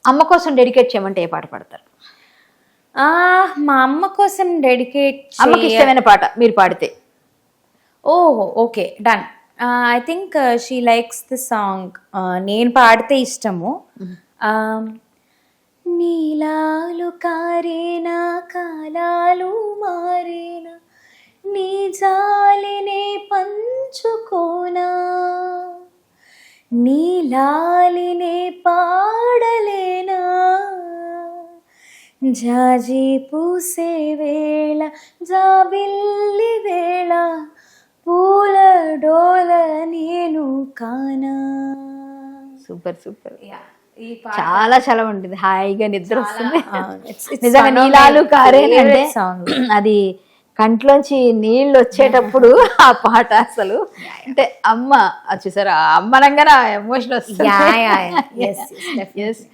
అమ్మ కోసం డెడికేట్ చేయమంటే ఏ పాట పాడతారు? మా అమ్మ కోసం డెడికేట్ అమ్మకి ఇష్టమైన పాట మీరు పాడితే. ఓహో okay done. I think she likes the song. నేను పాడితే ఇష్టము. నీలాలు కారేనా కాలాలు మారేనా నీ జాలినే పంచుకోనా నీలాలినే పాడలేనా జాజి పూసే వేళ జాబిల్లి వేళ పూల డోల నేను కానా. Super super. ఈ చాలా చాలా ఉంటుంది, హాయిగా నిద్ర వస్తుంది. it's నిజంగా one of my నీలాలు కారేని అంటే favorite songs. అది కంట్లోంచి నీళ్ళు వచ్చేటప్పుడు ఆ పాట అసలు అంటే అమ్మ చూసారా, అమ్మ అనగానే ఎమోషన్ వస్తుంది. Yeah, yeah, yeah. Yes, yes, definitely. Yes.